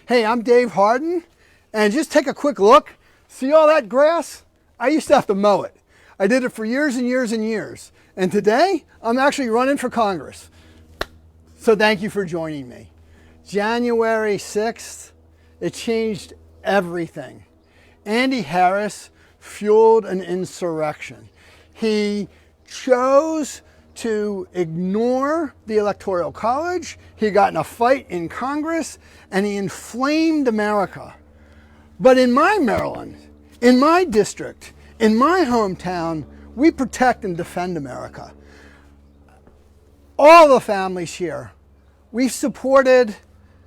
Hey, I'm Dave Harden, and just take a quick look. See all that grass? I used to have to mow it. I did it for years and years and years. And today, I'm actually running for Congress. So thank you for joining me. January 6th, it changed everything. Andy Harris fueled an insurrection. He chose to ignore the Electoral College. He got in a fight in Congress, and he inflamed America. But in my Maryland, in my district, in my hometown, we protect and defend America. All the families here, we've supported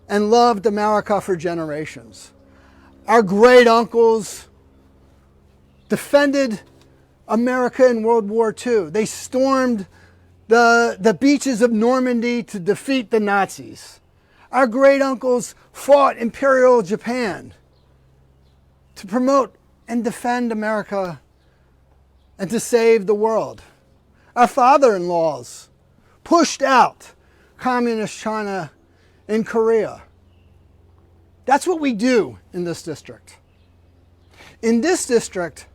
and loved America for generations. Our great uncles defended America in World War II. They stormed the beaches of Normandy to defeat the Nazis. Our great uncles fought Imperial Japan to promote and defend America and to save the world. Our father-in-laws pushed out communist China in Korea. That's what we do in this district. In this district,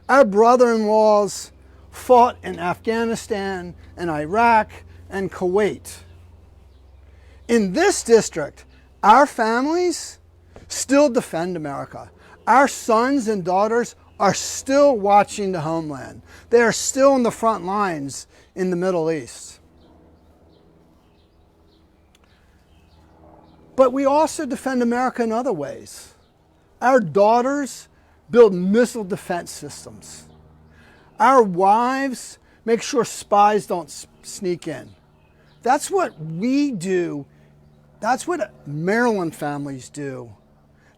our brother-in-laws fought in Afghanistan and Iraq and Kuwait. In this district, our families still defend America. Our sons and daughters are still watching the homeland. They are still in the front lines in the Middle East. But we also defend America in other ways. Our daughters build missile defense systems. Our wives make sure spies don't sneak in. That's what we do. That's what Maryland families do.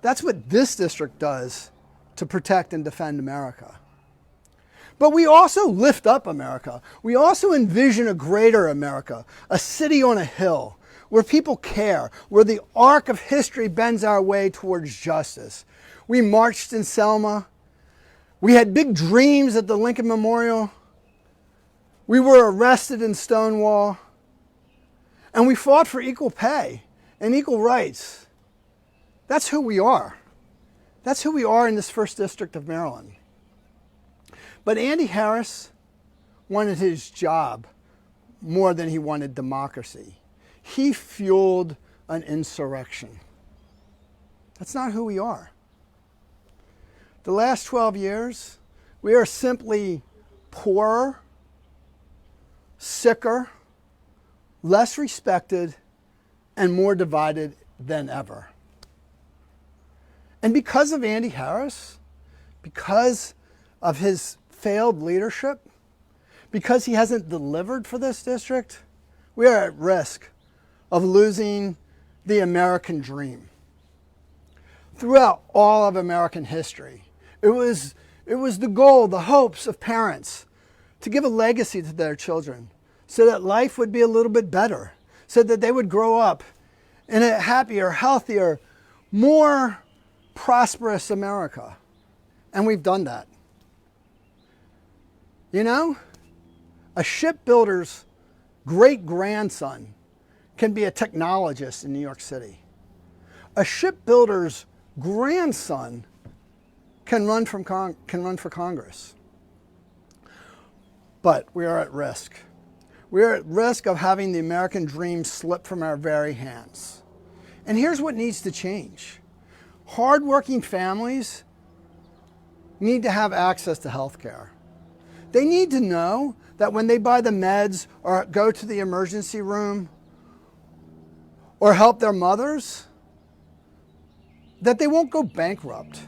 That's what this district does to protect and defend America. But we also lift up America. We also envision a greater America, a city on a hill where people care, where the arc of history bends our way towards justice. We marched in Selma. We had big dreams at the Lincoln Memorial. We were arrested in Stonewall. And we fought for equal pay and equal rights. That's who we are. That's who we are in this 1st District of Maryland. But Andy Harris wanted his job more than he wanted democracy. He fueled an insurrection. That's not who we are. The last 12 years, we are simply poorer, sicker, less respected, and more divided than ever. And because of Andy Harris, because of his failed leadership, because he hasn't delivered for this district, we are at risk of losing the American dream. Throughout all of American history, it was the goal, the hopes of parents to give a legacy to their children so that life would be a little bit better, so that they would grow up in a happier, healthier, more prosperous America. And we've done that. You know, a shipbuilder's great-grandson can be a technologist in New York City. A shipbuilder's grandson can run for Congress. But we are at risk. We are at risk of having the American dream slip from our very hands. And here's what needs to change. Hardworking families need to have access to health care. They need to know that when they buy the meds or go to the emergency room or help their mothers, that they won't go bankrupt,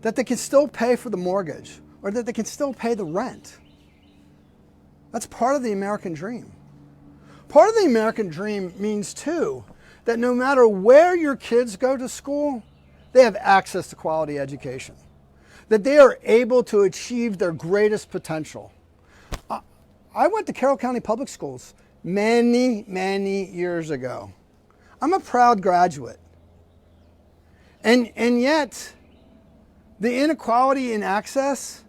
that they can still pay for the mortgage, or that they can still pay the rent. That's part of the American dream. Part of the American dream means, too, that no matter where your kids go to school, they have access to quality education, that they are able to achieve their greatest potential. I went to Carroll County Public Schools many, many years ago. I'm a proud graduate. And yet, the inequality in access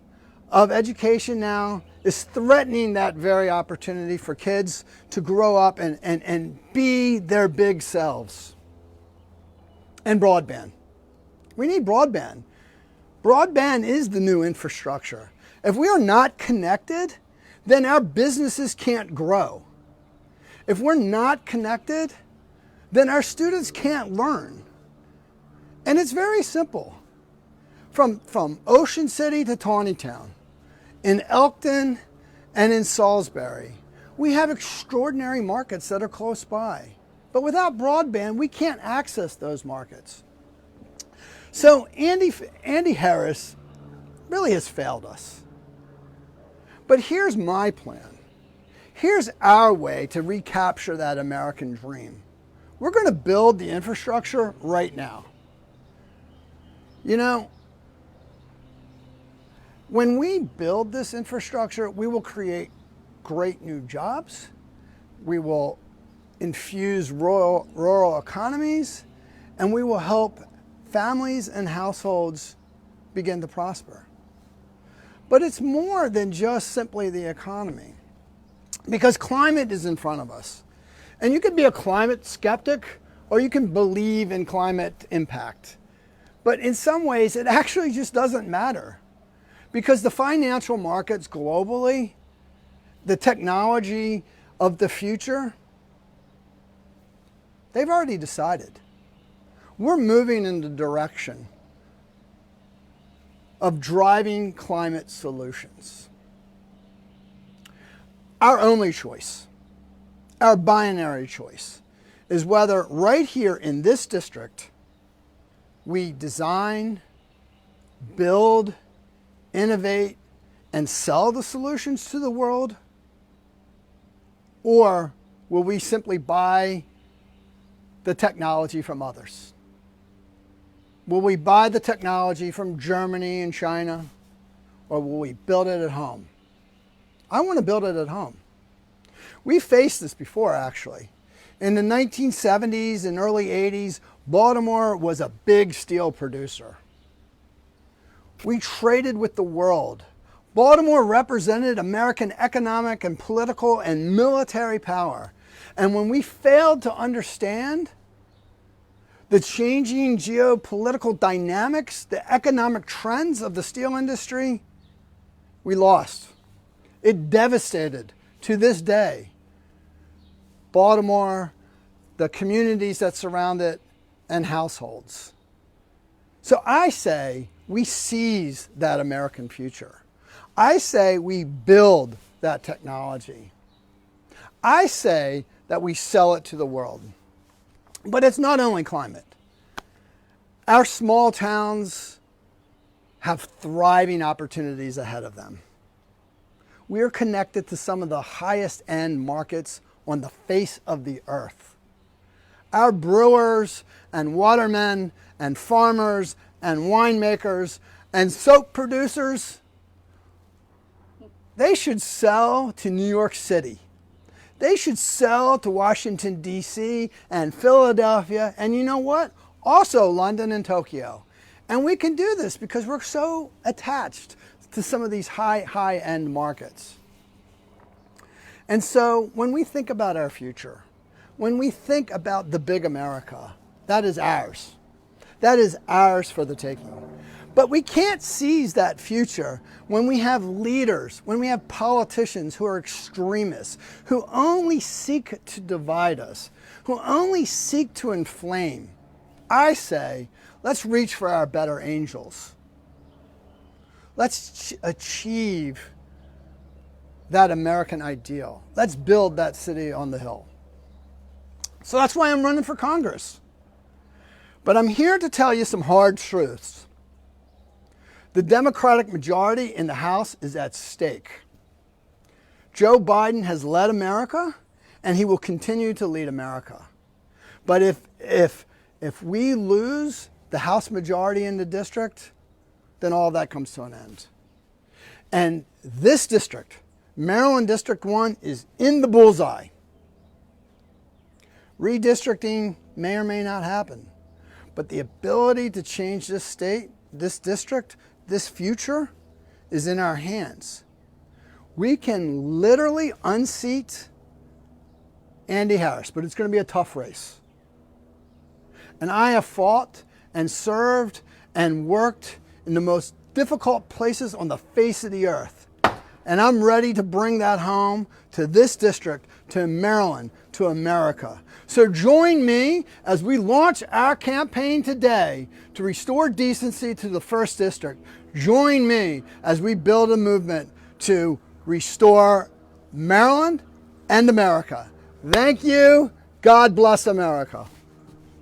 of education now is threatening that very opportunity for kids to grow up and be their big selves. And broadband. We need broadband. Broadband is the new infrastructure. If we are not connected, then our businesses can't grow. If we're not connected, then our students can't learn. And it's very simple. From Ocean City to Tawnytown, in Elkton and in Salisbury, we have extraordinary markets that are close by. But without broadband, we can't access those markets. So Andy Harris really has failed us. But here's my plan. Here's our way to recapture that American dream. We're going to build the infrastructure right now. You know, when we build this infrastructure, we will create great new jobs. We will infuse rural economies, and we will help families and households begin to prosper. But it's more than just simply the economy, because climate is in front of us. And you can be a climate skeptic, or you can believe in climate impact. But in some ways, it actually just doesn't matter, because the financial markets globally, the technology of the future, they've already decided. We're moving in the direction of driving climate solutions. Our only choice, our binary choice, is whether right here in this district we design, build, innovate, and sell the solutions to the world, or will we simply buy the technology from others? Will we buy the technology from Germany and China, or will we build it at home? I want to build it at home. We faced this before, actually. In the 1970s and early 80s, Baltimore was a big steel producer. We traded with the world. Baltimore represented American economic and political and military power. And when we failed to understand the changing geopolitical dynamics, the economic trends of the steel industry, we lost. It devastated, to this day, Baltimore, the communities that surround it, and households. So I say we seize that American future. I say we build that technology. I say that we sell it to the world. But it's not only climate. Our small towns have thriving opportunities ahead of them. We are connected to some of the highest end markets on the face of the earth. Our brewers and watermen and farmers and winemakers and soap producers, they should sell to New York City. They should sell to Washington, D.C. and Philadelphia, and you know what? Also London and Tokyo. And we can do this because we're so attached to some of these high-end markets. And so when we think about our future, when we think about the big America, that is ours. That is ours for the taking. But we can't seize that future when we have leaders, when we have politicians who are extremists, who only seek to divide us, who only seek to inflame. I say, let's reach for our better angels. Let's achieve that American ideal. Let's build that city on the hill. So that's why I'm running for Congress. But I'm here to tell you some hard truths. The Democratic majority in the House is at stake. Joe Biden has led America, and he will continue to lead America. But if we lose the House majority in the district, then all that comes to an end. And this district, Maryland District 1, is in the bullseye. Redistricting may or may not happen, but the ability to change this state, this district, this future is in our hands. We can literally unseat Andy Harris, but it's going to be a tough race. And I have fought and served and worked in the most difficult places on the face of the earth. And I'm ready to bring that home to this district, to Maryland, to America. So join me as we launch our campaign today to restore decency to the 1st District. Join me as we build a movement to restore Maryland and America. Thank you. God bless America.